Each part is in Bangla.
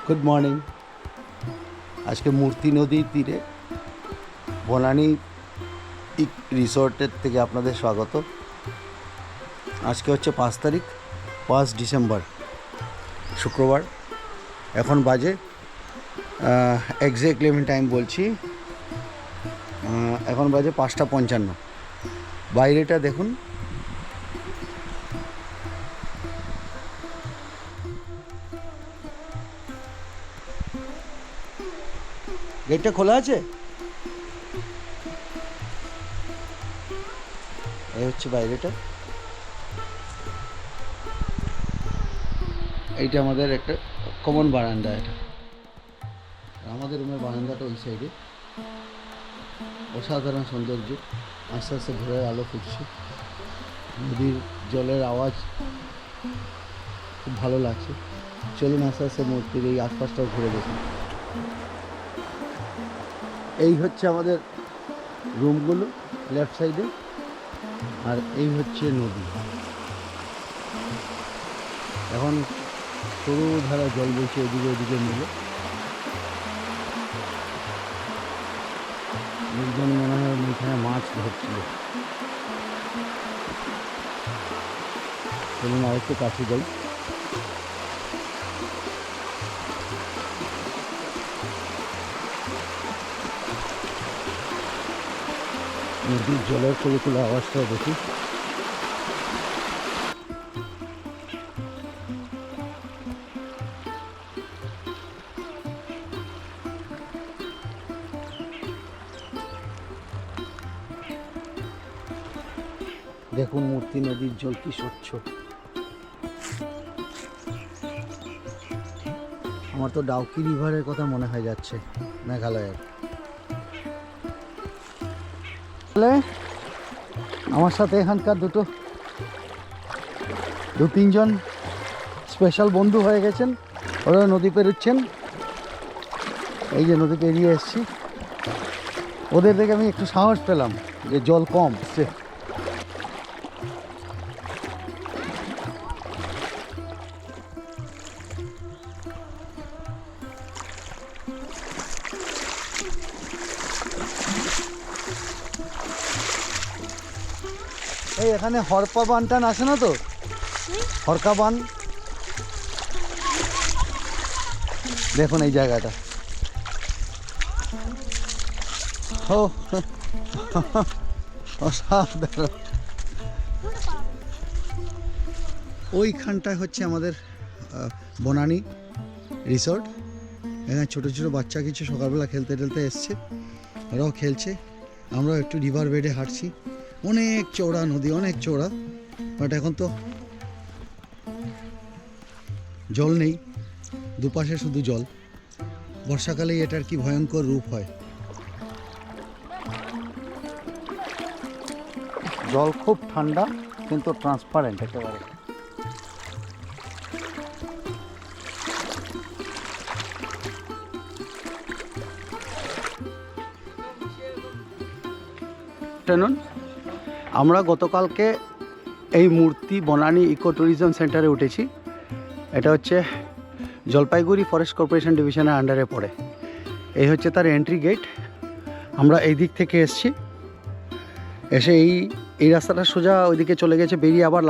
Good morning. আজকে মূর্তি নদীর তীরে বনানী রিসর্টের থেকে আপনাদের স্বাগত। আজকে হচ্ছে 5 ডিসেম্বর শুক্রবার। এখন বাজে এক্স্যাক্টলি আমি টাইম বলছি, এখন বাজে 5:55। বাইরেটা দেখুন, গেটটা খোলা আছে। এই হচ্ছে বাইরেটা। এইটা আমাদের একটা কমন বারান্দা। এটা আমাদের রুমের বারান্দাটা ওই সাইডে। অসাধারণ সৌন্দর্য। আস্তে আস্তে ভোরের আলো ফুটছে, নদীর জলের আওয়াজ খুব ভালো লাগছে। চলুন আস্তে আস্তে মূর্তির এই আশপাশটাও ঘুরে দেখুন। এই হচ্ছে আমাদের রুমগুলো লেফট সাইডে, আর এই হচ্ছে নদী। এখন সরু ধারা জল বইছে এদিকে ওদিকে মিলে। একজন মনে হয় এখানে মাছ ধরছিল। চলুন আরেকটু কাছে যাই। নদীর জলের কুলকুলো আওয়াজটাও দেখি। দেখুন মূর্তি নদীর জল কি স্বচ্ছ। আমার তো ডাউকি রিভারের কথা মনে হয়ে যাচ্ছে, মেঘালয়ের। আমার সাথে এখানকার দু তিনজন স্পেশাল বন্ধু হয়ে গেছেন। ওরা নদী পেরোচ্ছেন। এই যে নদী পেরিয়ে এসছি। ওদের দেখে আমি একটু সাহস পেলাম যে জল কম আসছে। এই এখানে হরপা বান টান আছে না তো? হরকা বান দেখুন এই জায়গাটা। ও অসাধারণ। ওইখানটায় হচ্ছে আমাদের বনানী রিসর্ট। এখানে ছোটো ছোটো বাচ্চা কিছু সকালবেলা খেলতে টেলতে এসছে, ওরাও খেলছে। আমরাও একটু রিভার বেডে হাঁটছি। অনেক চওড়া নদী, অনেক চওড়া, বাট এখন তো জল নেই, দুপাশে শুধু জল। বর্ষাকালেই এটার কি ভয়ঙ্কর রূপ হয়। জল খুব ঠান্ডা কিন্তু ট্রান্সপারেন্ট একেবারে। আমরা গতকালকে এই মূর্তি বনানী ইকো ট্যুরিজম সেন্টারে উঠেছি। এটা হচ্ছে জলপাইগুড়ি ফরেস্ট কর্পোরেশন ডিভিশনের আন্ডারে পড়ে। এই হচ্ছে তার এন্ট্রি গেট। আমরা এই দিক থেকে এসে এই রাস্তাটা সোজা ওইদিকে চলে গেছে, বেরিয়ে আবার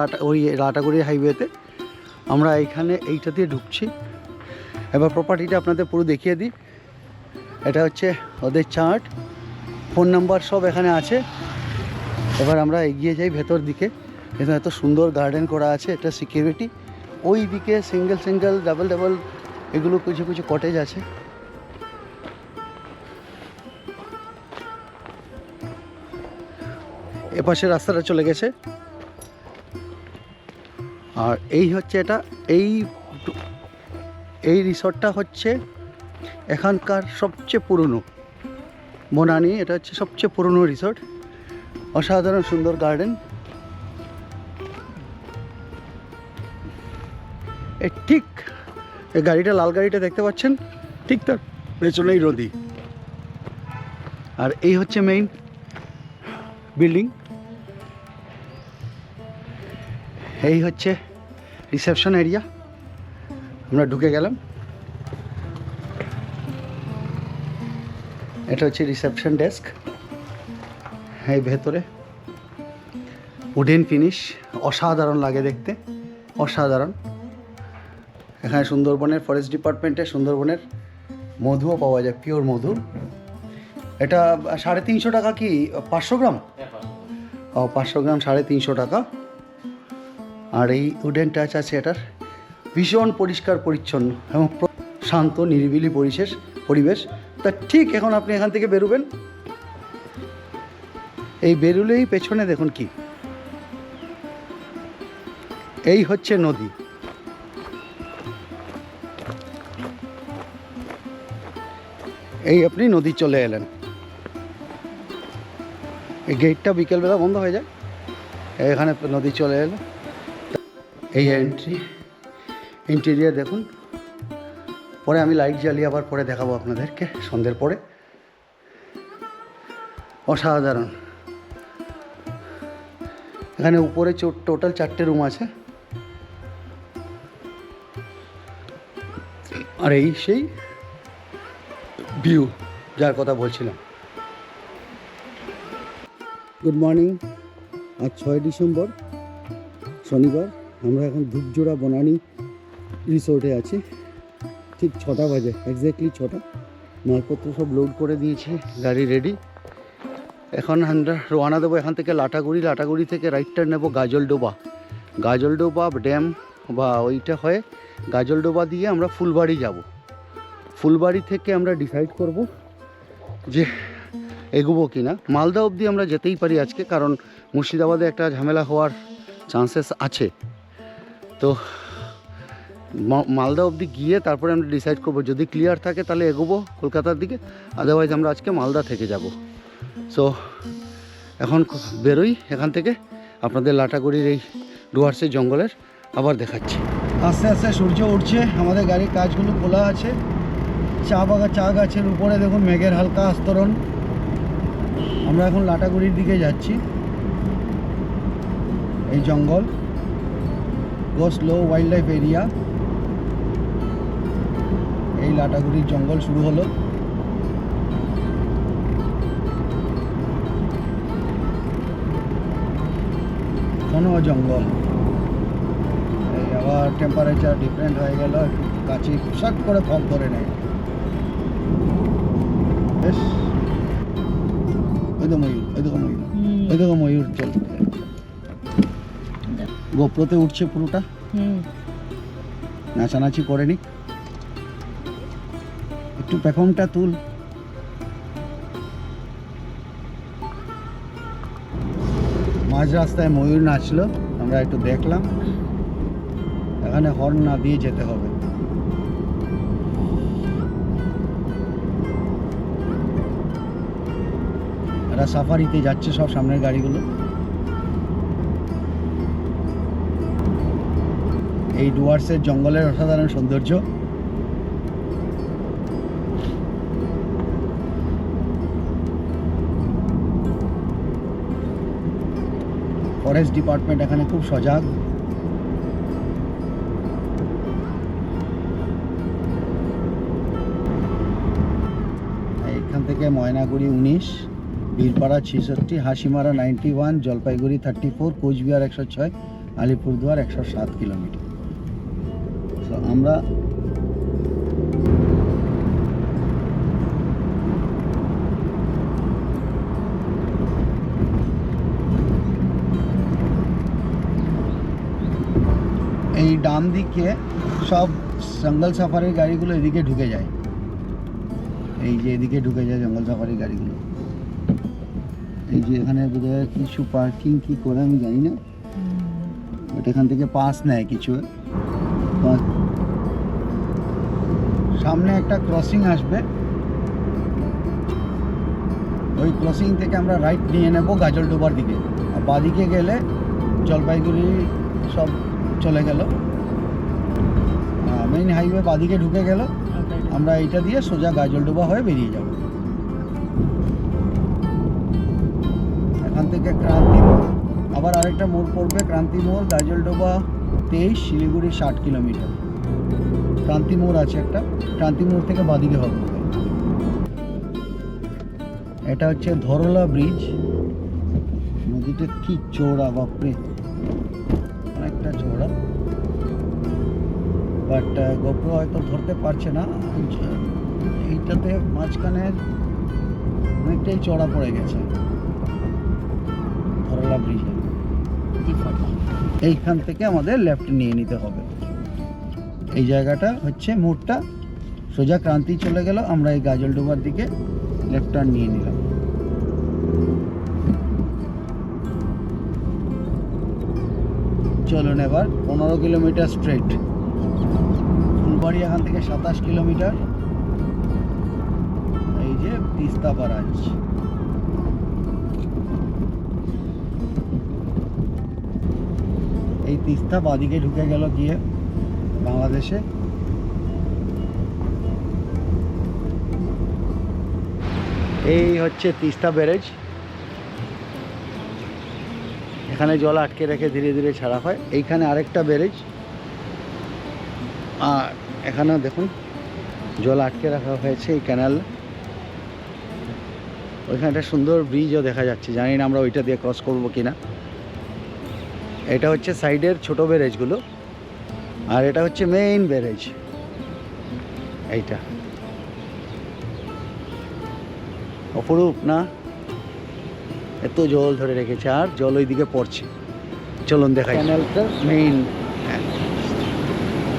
লাটাগুড়ি হাইওয়েতে। আমরা এইটা দিয়ে ঢুকছি। এবার প্রপার্টিটা আপনাদের পুরো দেখিয়ে দিই। এটা হচ্ছে ওদের চার্ট, ফোন নাম্বার সব এখানে আছে। এবার আমরা এগিয়ে যাই ভেতর দিকে। এখানে এত সুন্দর গার্ডেন করা আছে। এটা সিকিউরিটি। ওই দিকে সিঙ্গেল ডাবল এগুলো কিছু কিছু কটেজ আছে। এপাশে রাস্তাটা চলে গেছে। আর এই হচ্ছে এটা, এই রিসর্টটা হচ্ছে এখানকার সবচেয়ে পুরনো বনানী। এটা হচ্ছে সবচেয়ে পুরনো রিসর্ট। অসাধারণ সুন্দর গার্ডেন। ঠিক এই গাড়িটা, লাল গাড়িটা দেখতে পাচ্ছেন, ঠিক তার পেছনেই নদী। আর এই হচ্ছে মেইন বিল্ডিং। এই হচ্ছে রিসেপশন এরিয়া। আমরা ঢুকে গেলাম। এটা হচ্ছে রিসেপশন ডেস্ক। এই ভেতরে উডেন ফিনিশ, অসাধারণ লাগে দেখতে, অসাধারণ। এখানে সুন্দরবনের ফরেস্ট ডিপার্টমেন্টে সুন্দরবনের মধুও পাওয়া যায়, পিওর মধু। এটা 350 টাকা, কি 500 গ্রাম? ও 500 গ্রাম 350 টাকা। আর এই উডেন টাচ আছে এটার। ভীষণ পরিষ্কার পরিচ্ছন্ন এবং শান্ত নিরিবিলি পরিবেশ। তা ঠিক এখন আপনি এখান থেকে বেরোবেন, এই বেরোলেই পেছনে দেখুন কি, এই হচ্ছে নদী। এই আপনি নদী চলে এলেন। এই গেটটা বিকেলবেলা বন্ধ হয়ে যায়, এখানে নদী চলে এলো। এই ইন্টেরিয়ার দেখুন। পরে আমি লাইট জ্বালিয়ে আবার পরে দেখাবো আপনাদেরকে সন্ধ্যের পরে। অসাধারণ। এখানে উপরে টোটাল 4টে রুম আছে। আর এই সেই ভিউ যার কথা বলছিলাম। Good morning. আজ 6 ডিসেম্বর শনিবার। আমরা এখন ধূপজোড়া বনানী রিসোর্টে আছি। ঠিক 6টা বাজে, এক্স্যাক্টলি 6টা। মালপত্র সব লোড করে দিয়েছি, গাড়ি রেডি। এখন আমরা রওনা দেবো এখান থেকে লাটাগুড়ি থেকে রাইট টার্ন নেবো গাজলডোবা ড্যাম বা ওইটা হয়ে গাজলডোবা দিয়ে আমরা ফুলবাড়ি যাব। ফুলবাড়ি থেকে আমরা ডিসাইড করব যে এগোবো কি না। মালদা অবধি আমরা যেতেই পারি আজকে, কারণ মুর্শিদাবাদে একটা ঝামেলা হওয়ার চান্সেস আছে। তো মালদা অবধি গিয়ে তারপরে আমরা ডিসাইড করবো, যদি ক্লিয়ার থাকে তাহলে এগোবো কলকাতার দিকে, আদারওয়াইজ আমরা আজকে মালদা থেকে যাব। সো এখন বেরোই এখান থেকে, আপনাদের লাটাগুড়ির এই ডুয়ার্সের জঙ্গলের আবার দেখাচ্ছি। আস্তে আস্তে সূর্য উঠছে, আমাদের গাড়ির কাজগুলো খোলা আছে। চা গাছের উপরে দেখুন মেঘের হালকা আস্তরণ। আমরা এখন লাটাগুড়ির দিকে যাচ্ছি। এই জঙ্গল গো স্লো ওয়াইল্ড লাইফ এরিয়া। এই লাটাগুড়ির জঙ্গল শুরু হলো। ঘন জঙ্গল। এই আবার টেম্পারেচার ডিফারেন্ট হয়ে গেল, একটু কাছে শট করে ফগ ধরে নেয়। বেশ, ওই দেখো ময়ূর চলছে। গোপ্রোতে উঠছে পুরোটা, নাচানাচি করেনি। একটু পেখমটা তুল। মাঝ রাস্তায় ময়ূর নাচলো, আমরা একটু দেখলাম। এখানে হর্ন না দিয়ে যেতে হবে। এরা সাফারিতে যাচ্ছে সব সামনের গাড়িগুলো। এই ডুয়ার্সের জঙ্গলের অসাধারণ সৌন্দর্য। ফরেস্ট ডিপার্টমেন্ট এখানে খুব সজাগ। এখান থেকে ময়নাগুড়ি 19, বীরপাড়া 66, হাসিমারা 91, জলপাইগুড়ি 34, কোচবিহার 106, আলিপুরদুয়ার 107 কিলোমিটার। তো আমরা এই ডান দিকে সব জঙ্গল সাফারির গাড়িগুলো এদিকে ঢুকে যায়। এই যে এদিকে ঢুকে যায় জঙ্গল সাফারির গাড়িগুলো। এই যে এখানে বোধহয় কিছু পার্কিং কি করে আমি জানি না, বাট এখান থেকে পাস নেয় কিছু। সামনে একটা ক্রসিং আসবে, ওই ক্রসিং থেকে আমরা রাইট নিয়ে নেব গাজলডোবার দিকে। আর বাদিকে গেলে জলপাইগুড়ি সব চলে গেল। মেইন হাইওয়ে বাদিকে ঢুকে গেল, আমরা এইটা দিয়ে সোজা গাজলডোবা হয়ে বেরিয়ে যাব। এখান থেকে ক্রান্তি মোড়, আবার আরেকটা মোড় পড়বে, ক্রান্তি মোড়, গাজলডোবা, 23, শিলিগুড়ি 60 কিলোমিটার। ক্রান্তি মোড় আছে একটা, ক্রান্তি মোড় থেকে বাদিকে হবে। এটা হচ্ছে ধরলা ব্রিজ। নদীটা কি চওড়া, বাপরে, অনেকটা চওড়া। বাট গোপ্রো হয়তো ধরতে পারছে না, এইটাতে মাঝখানে অনেকটাই চড়া পড়ে গেছে ধরলা ব্রিজে। এইখান থেকে আমাদের লেফট নিয়ে নিতে হবে। এই জায়গাটা হচ্ছে মোড়টা, সোজা ক্রান্তি চলে গেল, আমরা এই গাজলডোবার দিকে লেফট টার্ন নিয়ে নিলাম। চলুন এবার 15 কিলোমিটার স্ট্রেট। ফুলবাড়ি এখান থেকে 27 কিলোমিটার। এই যে তিস্তা বারাজ। এই তিস্তা বাদিকে ঢুকে গেল গিয়ে বাংলাদেশে। এই হচ্ছে তিস্তা ব্যারেজ। এখানে জল আটকে রেখে ধীরে ধীরে ছাড়া হয়। এইখানে আরেকটা ব্যারেজ, আর এখানেও দেখুন জল আটকে রাখা হয়েছে এই ক্যানাল। ওইখানে একটা সুন্দর ব্রিজও দেখা যাচ্ছে, জানি না আমরা ওইটা দিয়ে ক্রস করবো কিনা। এটা হচ্ছে সাইডের ছোট ব্যারেজগুলো, আর এটা হচ্ছে মেইন ব্যারেজ। এইটা অপরূপ না, এত জল ধরে রেখেছে, আর জল ওইদিকে পড়ছে। চলুন দেখাই ক্যানেলটা মেইন।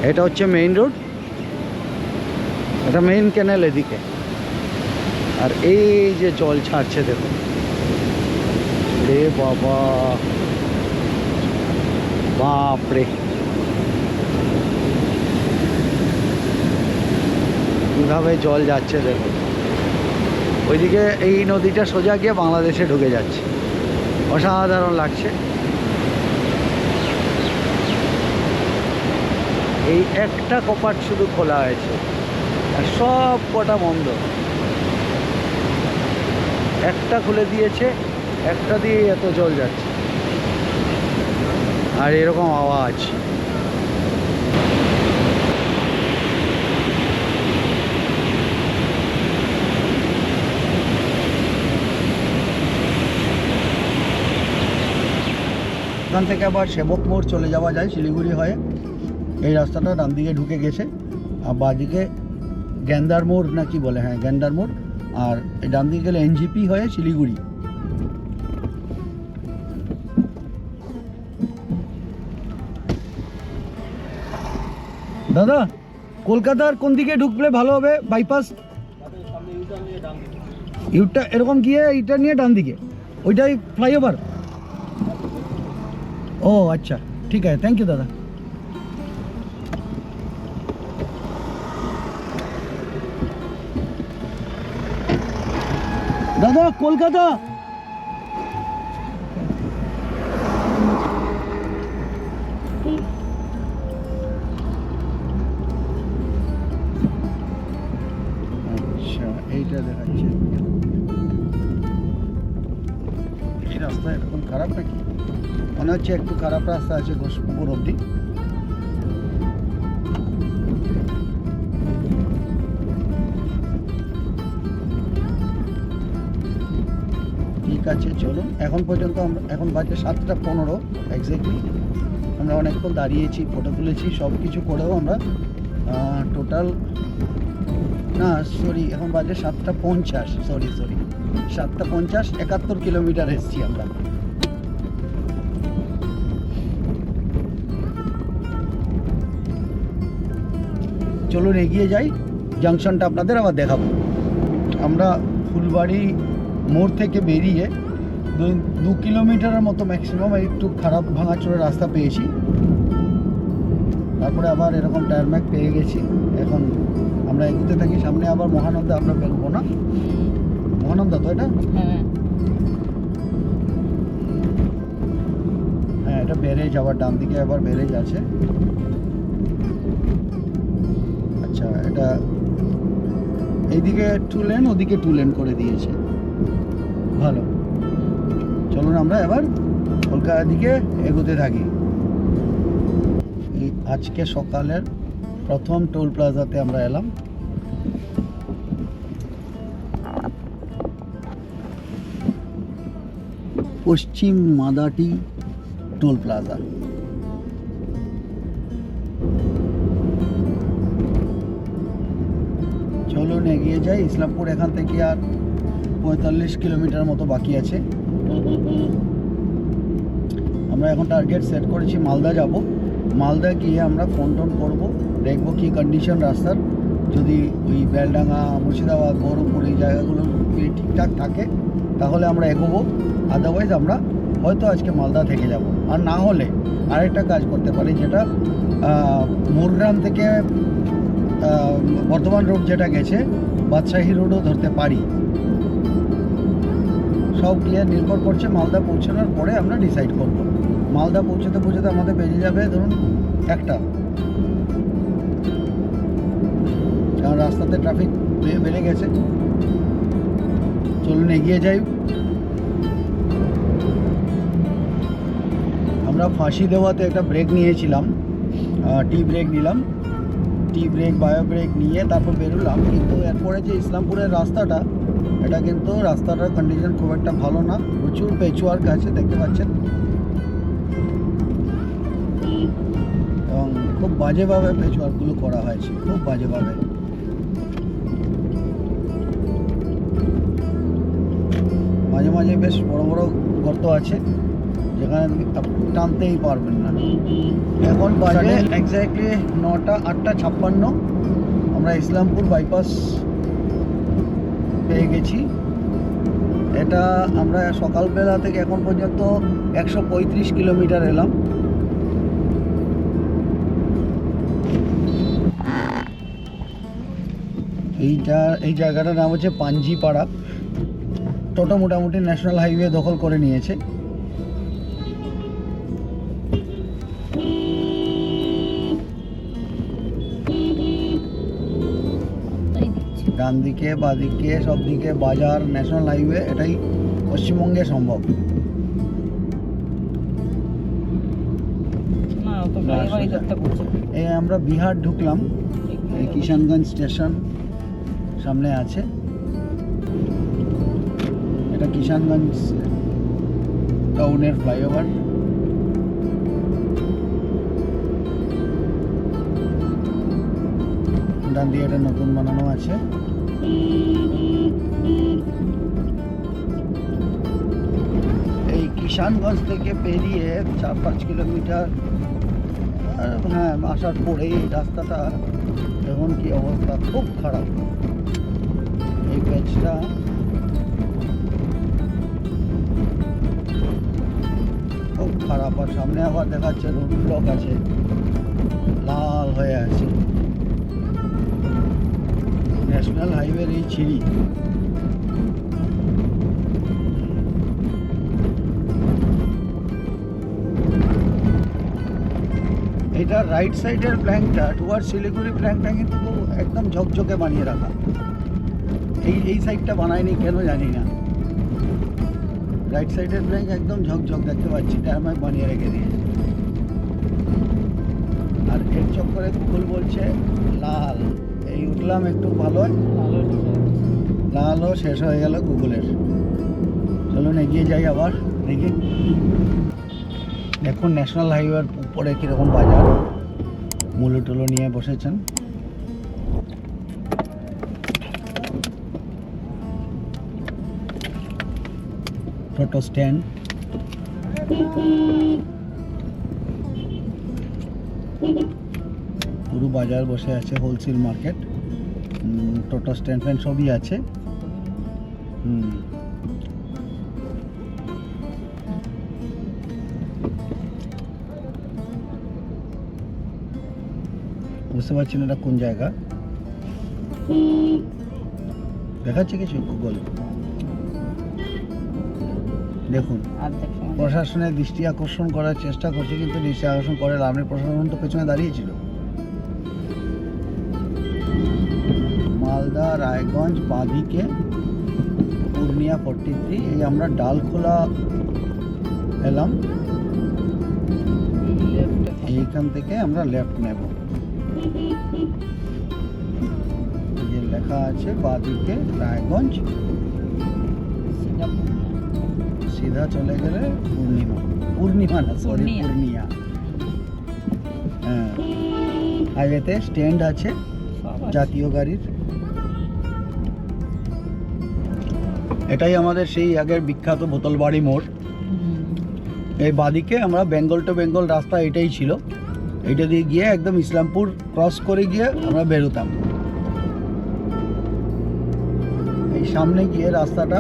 এটা হচ্ছে মেইন রোড, এটা মেইন ক্যানেল এদিকে। আর এই যে জল ছাড়ছে দেখুন, রে বাবা, বাপরে, কিভাবে জল যাচ্ছে দেখুন। ওইদিকে এই নদীটা সোজা গিয়ে বাংলাদেশে ঢুকে যাচ্ছে, অসাধারণ লাগছে। এই একটা কপাট শুধু খোলা হয়েছে, আর সব কটা বন্ধ। একটা খুলে দিয়েছে, একটা দিয়ে এত জল যাচ্ছে, আর এরকম আওয়াজ। এখান থেকে আবার সেবক মোড় চলে যাওয়া যায় শিলিগুড়ি হয়ে। এই রাস্তাটা ডান দিকে ঢুকে গেছে, আর বাঁদিকে গ্যান্দার মোড় না কি বলে, হ্যাঁ গ্যান্দার মোড়। আর এই ডান দিকে গেলে এনজিপি হয়ে শিলিগুড়ি। দাদা, কলকাতার কোন দিকে ঢুকলে ভালো হবে? বাইপাস ইউটা এরকম গিয়ে এইটা নিয়ে ডান দিকে, ওইটাই ফ্লাইওভার। ও আচ্ছা, ঠিক আছে, থ্যাংক ইউ দাদা। দাদা কলকাতা, আচ্ছা এইটা দেখাচ্ছে। এই রাস্তা এরকম খারাপ নাকি? মনে হচ্ছে একটু খারাপ রাস্তা আছে ঘোষপুকুর অবধি। ঠিক আছে, চলুন। এখন পর্যন্ত আমরা, এখন বাজে 7:15 এক্স্যাক্টলি। আমরা অনেকক্ষণ দাঁড়িয়েছি, ফটো তুলেছি, সব কিছু করেও আমরা টোটাল না সরি, এখন বাজে 7:50, সরি 7:50, 71 কিলোমিটার এসেছি আমরা। চলুন এগিয়ে যাই, জাংশনটা আপনাদের আবার দেখাবো। আমরা ফুলবাড়ি মোড় থেকে বেরিয়ে 2 কিলোমিটারের মতো ম্যাক্সিমাম একটু খারাপ ভাঙাচোরা রাস্তা পেয়েছি। তারপরে আবার এরকম টায়ারম্যাক পেয়ে গেছি। এখন আমরা এগোতে থাকি সামনে। আবার মহানন্দা আমরা বেরোবো না? মহানন্দা তো এটা, হ্যাঁ এটা ব্যারেজ। আবার ডান দিকে আবার ব্যারেজ আছে। আচ্ছা, এটা এইদিকে 2 লেন, ওদিকে 2 লেন করে দিয়েছে, ভালো। চলুন আমরা এবার কলকাতার দিকে এগোতে থাকি। আজকে সকালের প্রথম টোল প্লাজাতে আমরা এলাম। পশ্চিম মাদাটি টোল প্লাজা। চলুন এগিয়ে যাই। ইসলামপুর এখান থেকে আর 45 কিলোমিটার মতো বাকি আছে। আমরা এখন টার্গেট সেট করেছি মালদা যাব। মালদা গিয়ে আমরা ফোন টোন করবো, দেখবো কী কন্ডিশন রাস্তার। যদি ওই বেলডাঙ্গা, মুর্শিদাবাদ, বহরমপুর এই জায়গাগুলো ঠিকঠাক থাকে তাহলে আমরা এগোবো। আদারওয়াইজ আমরা হয়তো আজকে মালদা থেকে যাব। আর না হলে আরেকটা কাজ করতে পারি, যেটা মুরগ্রাম থেকে বর্ধমান রোড যেটা গেছে, বাদশাহী রোডও ধরতে পারি। সব গিয়ে নির্ভর করছে মালদা পৌঁছানোর পরে আমরা ডিসাইড করব। মালদা পৌঁছতে পৌঁছতে আমাদের বেজে যাবে ধরুন 1টা, কারণ রাস্তাতে ট্রাফিক বেড়ে গেছে। চলুন এগিয়ে যাই। আমরা ফাঁসি দেওয়াতে একটা ব্রেক নিয়েছিলাম, টি ব্রেক নিলাম। টি ব্রেক, বায়ো ব্রেক নিয়ে তারপর বেরোলাম। কিন্তু এরপরে যে ইসলামপুরের রাস্তাটা, এটা কিন্তু রাস্তাটার কন্ডিশন খুব একটা ভালো না। প্রচুর পেচওয়ার্ক আছে, দেখতে পাচ্ছেন, এবং খুব বাজেভাবে পেচওয়ার্কগুলো করা হয়েছে, খুব বাজেভাবে। মাঝে মাঝে বেশ বড় বড় গর্ত আছে, যেখানে টানতেই পারবেন না। এখন বাজে এক্স্যাক্টলি 8:56। আমরা ইসলামপুর বাইপাস পেয়ে গেছি। এটা আমরা সকালবেলা থেকে এখন পর্যন্ত 135 কিলোমিটার এলাম। এই জায়গাটার নাম হচ্ছে পাঞ্জিপাড়া। টোটো মোটামুটি ন্যাশনাল হাইওয়ে দখল করে নিয়েছে। ডান দিকে, বাদিকে, সব দিকে বাজার, ন্যাশনাল হাইওয়ে। এটাই পশ্চিমবঙ্গে সম্ভব। এই আমরা বিহার ঢুকলাম। এই কিষানগঞ্জ স্টেশন সামনে আছে। এটা কিষানগঞ্জ টাউনের ফ্লাইওভার। ডান দিয়ে এটা নতুন বানানো আছে। এই কিষানগঞ্জ থেকে পেরিয়ে 4-5 কিলোমিটার হ্যাঁ আসার পরে এই রাস্তাটা এখন কি অবস্থা, খুব খারাপ। এই প্যাচটা খুব খারাপ। আর সামনে আবার দেখাচ্ছে রোড ব্লক আছে, লাল হয়ে আছে। ন্যাশনাল হাইওয়ের এই ছিঁড়ি। এটা রাইট সাইডের প্ল্যাঙ্কটা টুয়ার্ড শিলিগুড়ি প্ল্যাঙ্কটা কিন্তু একদম ঝকঝকে বানিয়ে রাখা। এই সাইডটা বানায়নি কেন জানি না। রাইট সাইডের প্ল্যাঙ্ক একদম ঝকঝক দেখতে পাচ্ছি, টার্মাইক বানিয়ে রেখে দিয়েছে। আর এর চক্করে গুগল বলছে লাল। এই উঠলাম একটু ভালো, লালও শেষ হয়ে গেল গুগলের। চলুন এগিয়ে যাই আবার দেখি। দেখুন ন্যাশনাল হাইওয়ের উপরে কীরকম বাজার, মূলো টুলো নিয়ে বসেছেন। টোটো স্ট্যান্ড, পুরো বাজার বসে আছে, হোলসেল মার্কেট, টোটো স্ট্যান্ড ফ্যান্ড সবই আছে। বুঝতে পারছেন এটা কোন জায়গা, দেখাচ্ছে কিছু গুগল। দেখুন প্রশাসনের দৃষ্টি আকর্ষণ করার চেষ্টা করছে, কিন্তু দৃষ্টি আকর্ষণ করে লাভ নেই। প্রশাসন তো পেছনে দাঁড়িয়েছিল। মালদা, রায়গঞ্জ, বাঁদিকে পূর্ণিয়া 43। এই আমরা ডালখোলা এলাম। এই এইখান থেকে আমরা লেফট নেব। যে লেখা আছে বাঁদিকে রায়গঞ্জ, সিধা চলে গেলে পূর্ণিমা না সরি পূর্ণিয়া। হ্যাঁ, হাইওয়েতে স্ট্যান্ড আছে জাতীয় গাড়ির। এটাই আমাদের সেই আগের বিখ্যাত বোতলবাড়ি মোড়। এই বাদিকে আমরা বেঙ্গল টু বেঙ্গল রাস্তা এটাই ছিল, এইটা দিয়ে গিয়ে একদম ইসলামপুর ক্রস করে গিয়ে আমরা বেরোতাম। এই সামনে গিয়ে রাস্তাটা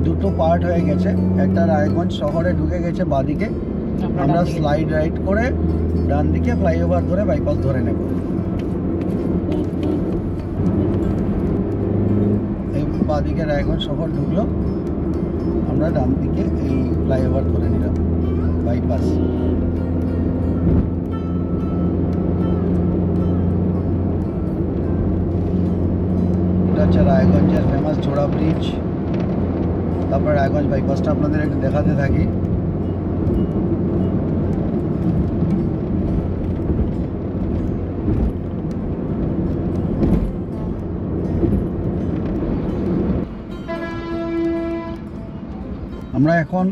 দুটো পার্ট হয়ে গেছে, একটা রায়গঞ্জ শহরে ঢুকে গেছে বাদিকে, আমরা স্লাইড রাইট করে ডান দিকে ফ্লাইওভার ধরে বাইপাস ধরে নেব। এই বাদিকে রায়গঞ্জ শহর ঢুকলো, আমরা ডান দিকে এই ফ্লাইওভার ধরে নিলাম বাইপাস। এটা হচ্ছে রায়গঞ্জের ফেমাস জোড়া ব্রিজ। তারপর রায়গঞ্জ বাইপাসটা আপনাদের একটু দেখাতে থাকি। আমরা এখন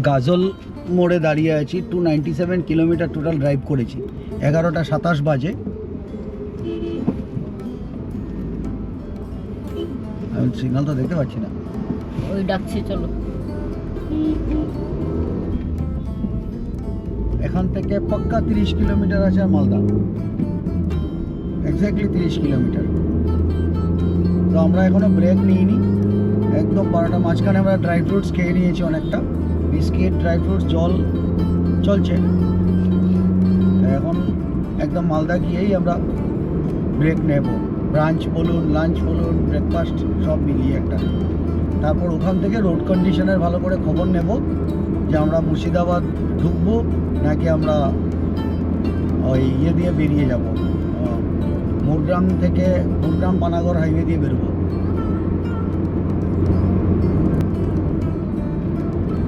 গাজল মোড়ে দাঁড়িয়ে আছি। 297 কিলোমিটার টোটাল ড্রাইভ করেছি। 11টা 27 বাজে। আমি সিগন্যাল তো দেখতে পাচ্ছি না, ওই ডাকছে চলো। এখান থেকে পাক্কা 30 কিলোমিটার আছে মালদা, এক্স্যাক্টলি 30 কিলোমিটার। তো আমরা এখনো ব্রেক নিইনি, একদম 12টা মাঝখানে আমরা ড্রাই ফ্রুটস খেয়ে নিয়েছি অনেকটা, বিস্কিট ড্রাই ফ্রুটস জল চলছে। এখন একদম মালদা গিয়েই আমরা ব্রেক নেব, ব্রাঞ্চ বলুন লাঞ্চ বলুন ব্রেকফাস্ট সব মিলিয়ে একটা। তারপর ওখান থেকে রোড কন্ডিশনের ভালো করে খবর নেব যে আমরা মুর্শিদাবাদ ঢুকবো নাকি আমরা ওই ইয়ে দিয়ে বেরিয়ে যাব, মুরগ্রাম থেকে মুরগ্রাম পানাগড় হাইওয়ে দিয়ে বেরোবো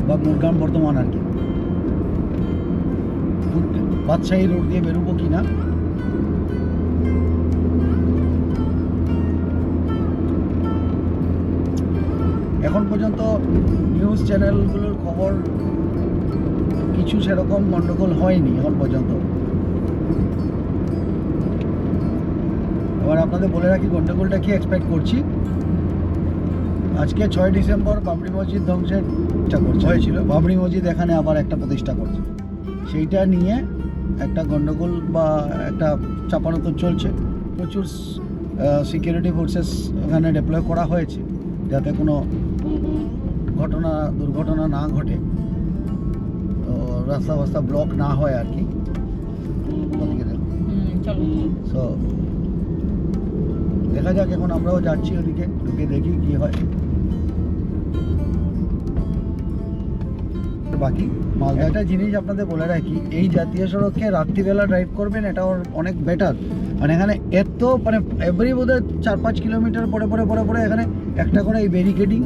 বা মুরগ্রাম বর্ধমান আর কি, বাদশাহী রোড দিয়ে বেরোবো কি না। এখন পর্যন্ত নিউজ চ্যানেলগুলোর খবর কিছু সেরকম গন্ডগোল হয়নি এখন পর্যন্ত। এবার আপনাদের বলে রাখি গন্ডগোলটা কি এক্সপেক্ট করছি। আজকে 6 ডিসেম্বর বাবরি মসজিদ ধ্বংসের হয়েছিল, বাবরি মসজিদ এখানে আবার একটা প্রতিষ্ঠা করছে, সেইটা নিয়ে একটা গন্ডগোল বা একটা চাপানোতর চলছে। প্রচুর সিকিউরিটি ফোর্সেস ওখানে ডিপ্লয় করা হয়েছে যাতে কোনো দুর্ঘটনা না ঘটে, তো রাস্তা ব্লক না হয় আর কি। সো দেখা যাক, এখন আমরাও যাচ্ছি ওদিকে, ঢুকে দেখি কি হয়। বাকি মালদা একটা জিনিস আপনাদের বলে রাখি, এই জাতীয় সড়কে রাত্রিবেলা ড্রাইভ করবেন এটা অনেক বেটার। মানে এখানে এত মানে এভরি বোধহয় 4-5 কিলোমিটার পরে এখানে একটা করে এই ব্যারিকেডিং,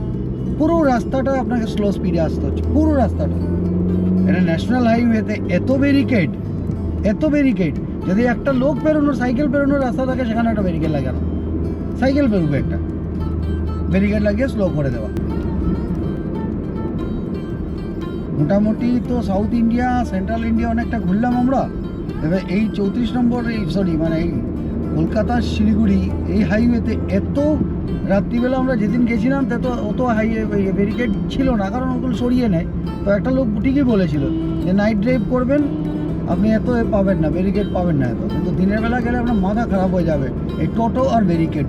পুরো রাস্তাটা আপনাকে স্লো স্পিডে আসতে হচ্ছে, পুরো রাস্তাটা। এটা ন্যাশনাল হাইওয়েতে এত ব্যারিকেড, যদি একটা লোক বেরোনোর সাইকেল বেরোনোর রাস্তা থাকে সেখানে একটা ব্যারিকেড লাগানো, সাইকেল বেরোবে একটা ব্যারিকেড লাগিয়ে স্লো করে দেওয়া। মোটামুটি তো সাউথ ইন্ডিয়া সেন্ট্রাল ইন্ডিয়া অনেকটা ঘুরলাম আমরা। এবার এই 34 নম্বর এই কলকাতা শিলিগুড়ি এই হাইওয়েতে এত রাত্রিবেলা আমরা যেদিন গেছিলাম অত হাইওয়ে ব্যারিকেড ছিল না, কারণ ওগুলো সরিয়ে নেয়। তো একটা লোক ঠিকই বলেছিল যে নাইট ড্রাইভ করবেন আপনি এত পাবেন না, ব্যারিকেড পাবেন না এত, কিন্তু দিনের বেলা গেলে আপনার মাথা খারাপ হয়ে যাবে। এই টোটো আর ব্যারিকেড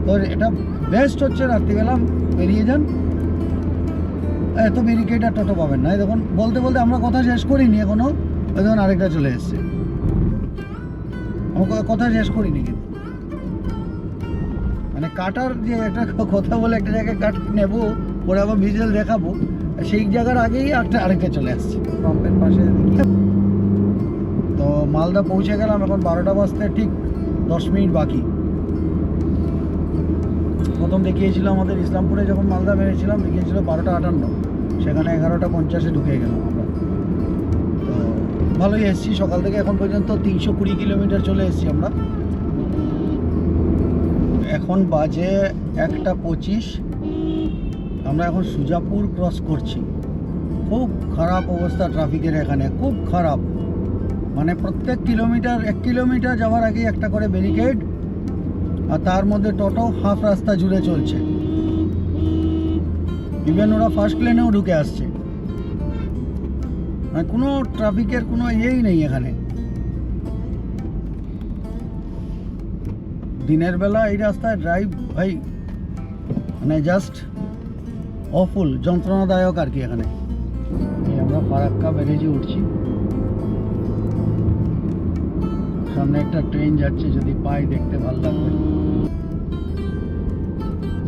তো এটা বেস্ট হচ্ছে রাত্রিবেলা বেরিয়ে যান, এত ব্যারিকেড আর টোটো পাবেন না। দেখুন বলতে আমরা কথা শেষ করিনি এখনো, দেখুন আরেকটা চলে এসছে, আমরা কথা শেষ করিনি কিন্তু। মানে কাটার যে একটা কথা বলে একটা জায়গায় কাট নেবো, পরে আবার ভিজুয়াল দেখাবো, সেই জায়গার আগেই আরেকটা চলে আসছে পাম্পের পাশে। তো মালদা পৌঁছে গেলাম, এখন 12টা বাজতে ঠিক 10 মিনিট বাকি। প্রথম দেখিয়েছিল আমাদের ইসলামপুরে যখন মালদা বেরিয়েছিলাম, দেখিয়েছিল 12টা 58, সেখানে 11টা 50-এ ঢুকে গেলাম আমরা। ভালোই এসেছি সকাল থেকে এখন পর্যন্ত 320 কিলোমিটার চলে এসেছি আমরা। এখন বাজে 1:25। আমরা এখন সুজাপুর ক্রস করছি। খুব খারাপ অবস্থা ট্রাফিকের এখানে, খুব খারাপ। মানে প্রত্যেক কিলোমিটার 1 কিলোমিটার যাওয়ার আগে একটা করে ব্যারিকেড, আর তার মধ্যে টোটো হাফ রাস্তা জুড়ে চলছে। ইভেন ওরা ফার্স্ট লেনেও ঢুকে আসছে। মানে কোনো ট্রাফিকের কোনো ইয়েই নেই এখানে। দিনের বেলা এই রাস্তায় ড্রাইভ ভাই মানে জাস্ট অফুল, যন্ত্রণাদায়ক আর কি এখানে। আমরা ফারাক্কা ব্যারেজে উঠছি। সামনে একটা ট্রেন যাচ্ছে, যদি পাই দেখতে ভালো লাগবে।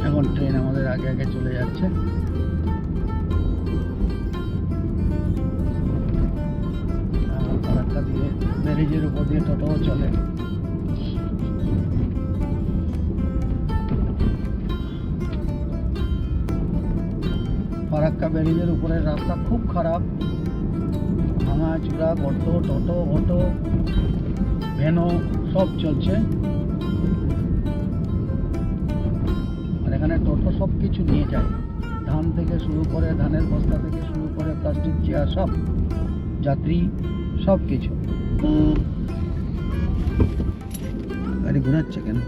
এখন ট্রেন আমাদের আগে আগে চলে যাচ্ছে। ফারাক্কা দিয়ে ব্যারেজের উপর দিয়ে টোটোও চলে। ফারাক্কা ব্যারেজের উপরের রাস্তা খুব খারাপ, ভাঙা চূড়া, গর্ত, টোটো অটো ভ্যানো সব চলছে। আর এখানে টোটো সব কিছু নিয়ে যায়, ধান থেকে শুরু করে, ধানের বস্তা থেকে শুরু করে প্লাস্টিক চেয়ার, সব যাত্রী সব কিছু। গাড়ি ঘোরাচ্ছে কেন?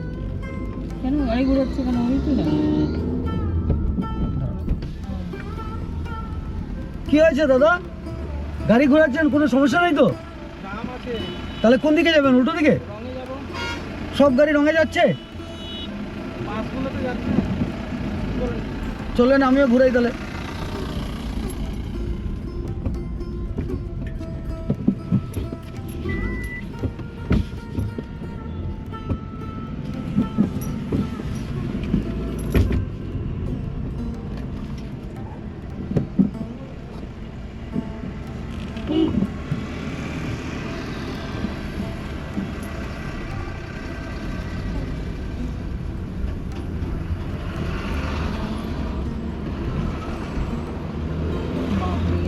কেন গাড়ি ঘোরাচ্ছে কেন? ওই তো না। কি হয়েছে দাদা? গাড়ি ঘোরাচ্ছেন, কোনো সমস্যা নেই তো? তাহলে কোন দিকে যাবেন? উল্টো দিকে? সব গাড়ি রঙে যাচ্ছে? চলেন আমিও ঘুরাই তাহলে।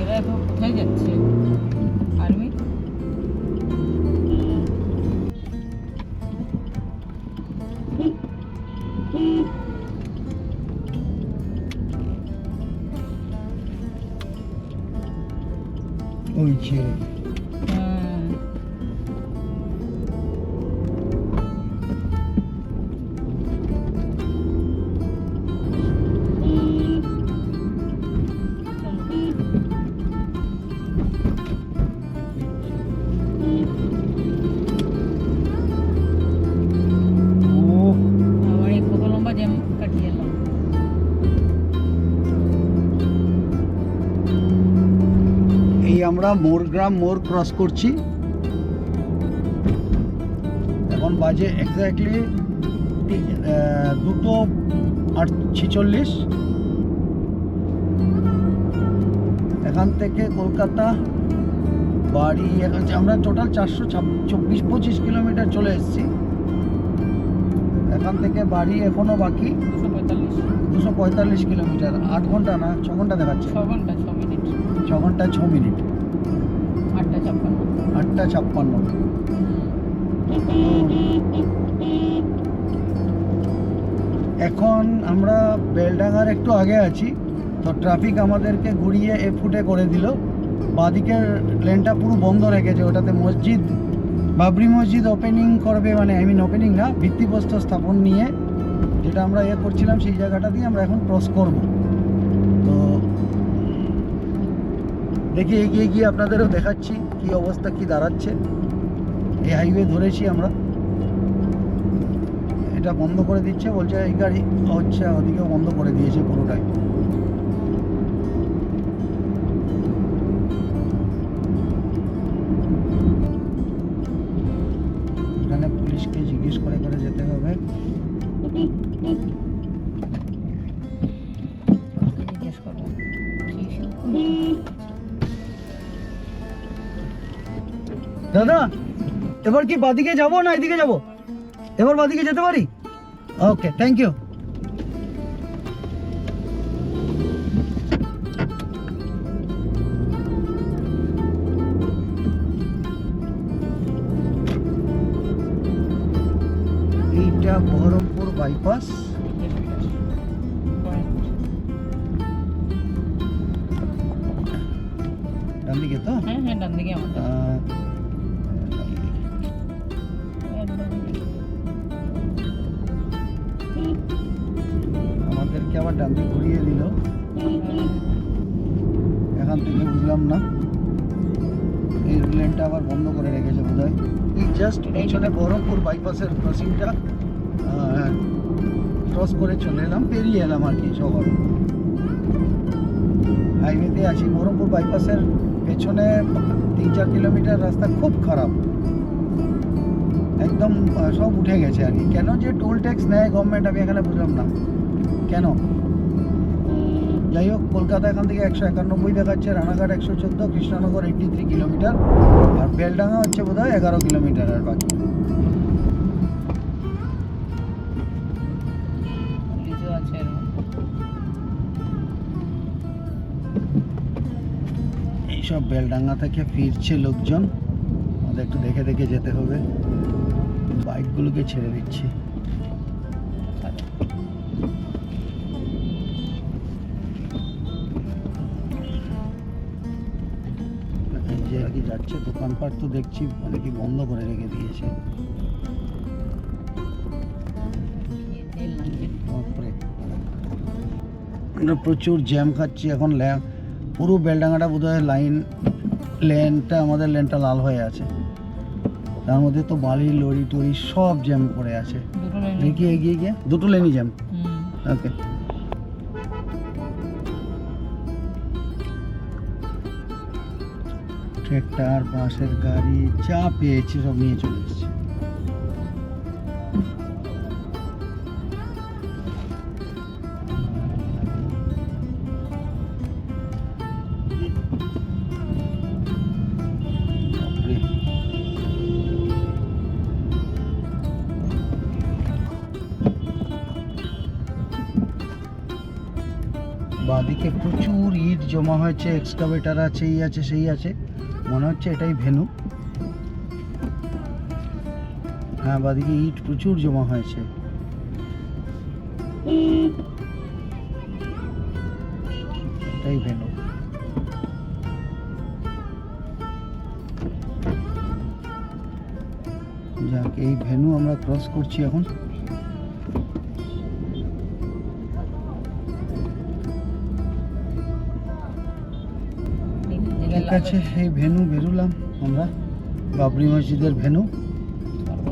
এরা এখন কোথায় যাচ্ছে? আর্মি? ওই ছেড়ে আমার এই কত লম্বা জ্যাম কাটিয়ে এলাম। এই আমরা মোরগ্রাম মোড় ক্রস করছি। এখন বাজে এক্স্যাক্টলি 2:46। এখান থেকে কলকাতা বাড়ি আমরা টোটাল 424-25 কিলোমিটার চলে এসেছি। এখান থেকে বাড়ি এখনো বাকি 245 কিলোমিটার। 8 ঘন্টা না 6 ঘন্টা দেখাচ্ছে? 6 ঘন্টা 6 মিনিট। 6 ঘন্টা 6 মিনিট। 8:56। 8:56। এখন আমরা বেলডাঙ্গার একটু আগে আছি, তো ট্রাফিক আমাদেরকে ঘুরিয়ে এ ফুটে করে দিল। বাঁদিকের লেনটা পুরো বন্ধ রেখেছে। ওটাতে মসজিদ, বাবরি মসজিদ ওপেনিং করবে, মানে ওপেনিং না, ভিত্তিপ্রস্তর স্থাপন নিয়ে যেটা আমরা করছিলাম, সেই জায়গাটা দিয়ে আমরা এখন ক্রস করব। তো দেখি এগিয়ে গিয়ে আপনাদেরও দেখাচ্ছি কি অবস্থা, কি দাঁড়াচ্ছে। এই হাইওয়ে ধরেছি আমরা, এটা বন্ধ করে দিচ্ছে, বলছে এই গাড়ি হচ্ছে, ওদিকেও বন্ধ করে দিয়েছে পুরোটাই। এখানে পুলিশকে জিজ্ঞেস করে করে যেতে হবে। জিজ্ঞেস করবো। দাদা এবার কি বাদিকে যাব না এদিকে যাব? এবার বাদিকে যেতে পারি? ওকে, থ্যাংক ইউ। এটা বহরমপুর বাইপাস। ডান দিকে তো হ্যাঁ হ্যাঁ ডান দিকে আমাদের আমাদেরকে আবার ডান দিকে ঘুরিয়ে দিল। এখান থেকে বুঝলাম না, এই লেনটা আবার বন্ধ করে রেখেছে বোধ হয়। এই জাস্ট পেছনে বহরমপুর বাইপাসের ক্রসিংটা ক্রস করে চলে এলাম, পেরিয়ে এলাম আর কি শহর। হাইওয়েতে আছি, বহরমপুর বাইপাসের পেছনে 3-4 কিলোমিটার রাস্তা খুব খারাপ, একদম সব উঠে গেছে আর কি। কেন যে টোল ট্যাক্স নেয় গভর্নমেন্ট আমি এখানে বুঝলাম না কেন। যাই হোক, কলকাতা এখান থেকে 191 দেখাচ্ছে, রানাঘাট 114, কৃষ্ণনগর 83 কিলোমিটার, আর বেলডাঙ্গা হচ্ছে বোধ হয় 11 কিলোমিটার আর বাকি। লিচু আছে এইসব বেলডাঙ্গা থেকে ফিরছে লোকজন, আমাদের একটু দেখে দেখে যেতে হবে। বাইকগুলোকে ছেড়ে দিচ্ছি। যে আর কি যাচ্ছে, দোকানপাট তো দেখছি অনেকই বন্ধ করে রেখে দিয়েছে। বাপরে, আমরা প্রচুর জ্যাম খাচ্ছি এখন। পুরো বেলডাঙ্গাটা বোধ হয় লেনটা আমাদের লেনটা লাল হয়ে আছে, তার মধ্যে তো বালি লরি টরি সব জ্যাম করে আছে। দেখি এগিয়ে গিয়ে দুটো লেনই জ্যাম। ওকে, ট্রেক্টর, বাসের গাড়ি যা পেয়েছি সব নিয়ে চলে এসেছি। বাদিকে প্রচুর ইট জমা হয়েছে, এক্সকাভেটার আছে, এই আছে সেই আছে, মনে হচ্ছে এটাই ভেনু। হ্যাঁ, বাদিকে ইট প্রচুর জমা হয়েছে। এটাই ভেনু। যাক, এই ভেনু আমরা ক্রস করছি এখন। ঠিক আছে, এই ভেনু বেরোলাম আমরা, বাবরি মসজিদের ভেনু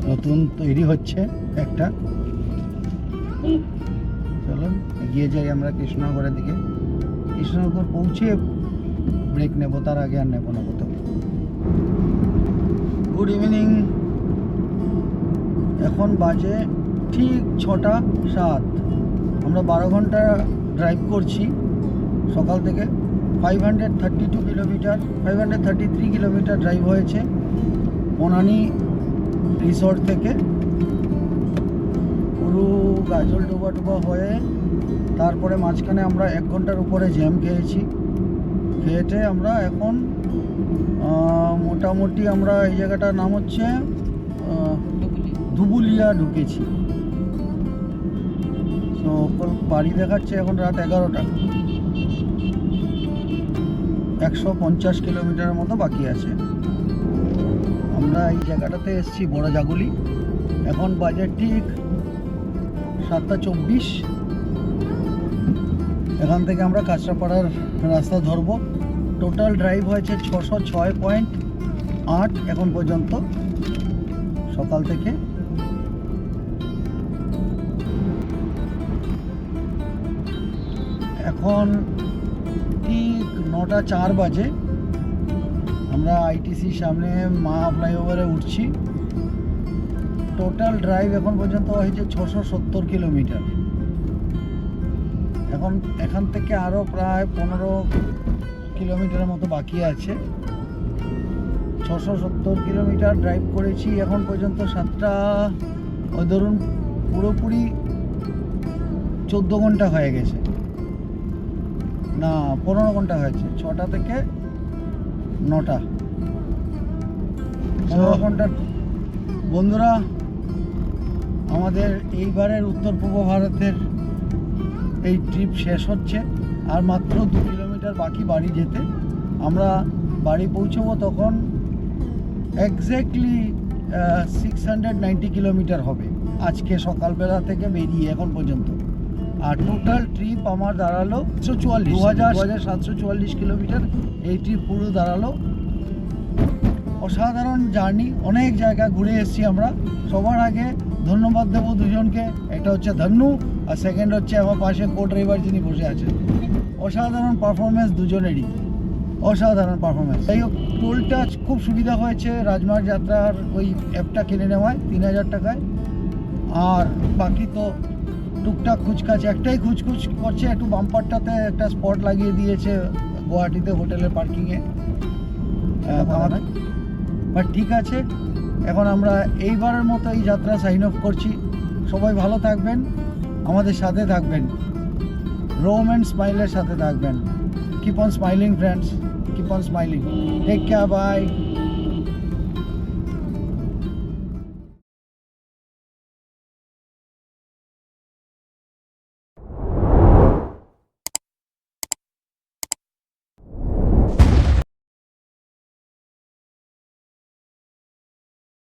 নতুন তৈরি হচ্ছে একটা। চলুন এগিয়ে যাই আমরা কৃষ্ণনগরের দিকে। কৃষ্ণনগর পৌঁছে ব্রেক নেব, তার আগে আর নেব না কোথাও। গুড ইভিনিং, এখন বাজে ঠিক 6:07। আমরা 12 ঘন্টা ড্রাইভ করছি সকাল থেকে। 533 কিলোমিটার ড্রাইভ হয়েছে বনানী রিসর্ট থেকে, পুরো গাজল ডোবা হয়ে। তারপরে মাঝখানে আমরা 1 ঘন্টার উপরে জ্যাম খেয়েছি। খেয়েটে আমরা এখন মোটামুটি আমরা এই জায়গাটার নাম হচ্ছে ধুবুলিয়া ঢুকেছি। তো বাড়ি দেখাচ্ছে এখন রাত 11টা, 150 কিলোমিটারের মতো বাকি আছে। আমরা এই জায়গাটাতে এসেছি বড় জাগুলি। এখন বাজে ঠিক 7:24। এখান থেকে আমরা কাঁচরাপাড়ার রাস্তা ধরবো। টোটাল ড্রাইভ হয়েছে 606.8 এখন পর্যন্ত সকাল থেকে। এখন ঠিক 9:04 বাজে। আমরা আইটিসির সামনে মা ফ্লাইওভারে উঠছি। টোটাল ড্রাইভ এখন পর্যন্ত হয়েছে 670 কিলোমিটার। এখন এখান থেকে আরও প্রায় 15 কিলোমিটারের মতো বাকি আছে। 670 কিলোমিটার ড্রাইভ করেছি এখন পর্যন্ত। 7টা ওই ধরুন পুরোপুরি 14 ঘন্টা হয়ে গেছে, না 15 ঘন্টা হয়েছে। 6টা থেকে 9টা, 15 ঘন্টা। বন্ধুরা আমাদের এইবারের উত্তর পূর্ব ভারতের এই ট্রিপ শেষ হচ্ছে, আর মাত্র 2 কিলোমিটার বাকি বাড়ি যেতে। আমরা বাড়ি পৌঁছবো তখন এক্স্যাক্টলি 690 কিলোমিটার হবে আজকে সকালবেলা থেকে বেরিয়ে এখন পর্যন্ত। আর টোটাল ট্রিপ আমার দাঁড়ালো 2744 কিলোমিটার। এই ট্রিপ পুরো দাঁড়ালো। অসাধারণ জার্নি, অনেক জায়গা ঘুরে এসেছি আমরা। সবার আগে ধন্যবাদ দেবো দুজনকে, একটা হচ্ছে ধন্যু আর সেকেন্ড হচ্ছে আমার পাশে কো ড্রাইভার যিনি বসে আছেন। অসাধারণ পারফরমেন্স দুজনেরই, অসাধারণ পারফরমেন্স। যাই হোক, টোলটা খুব সুবিধা হয়েছে রাজমার্গ যাত্রার ওই অ্যাপটা কিনে নেওয়ায় 3000 টাকায়। আর বাকি তো টুকটাক খুচকাচ, একটাই খুচখুচ করছে, একটু বাম্পারটাতে একটা স্পট লাগিয়ে দিয়েছে গুয়াহাটিতে হোটেলের পার্কিংয়ে। বাট ঠিক আছে, এখন আমরা এইবারের মতো এই যাত্রা সাইন অফ করছি। সবাই ভালো থাকবেন, আমাদের সাথে থাকবেন, রোম অ্যান্ড স্মাইলের সাথে থাকবেন। Keep on smiling friends, keep on smiling. Take care, by.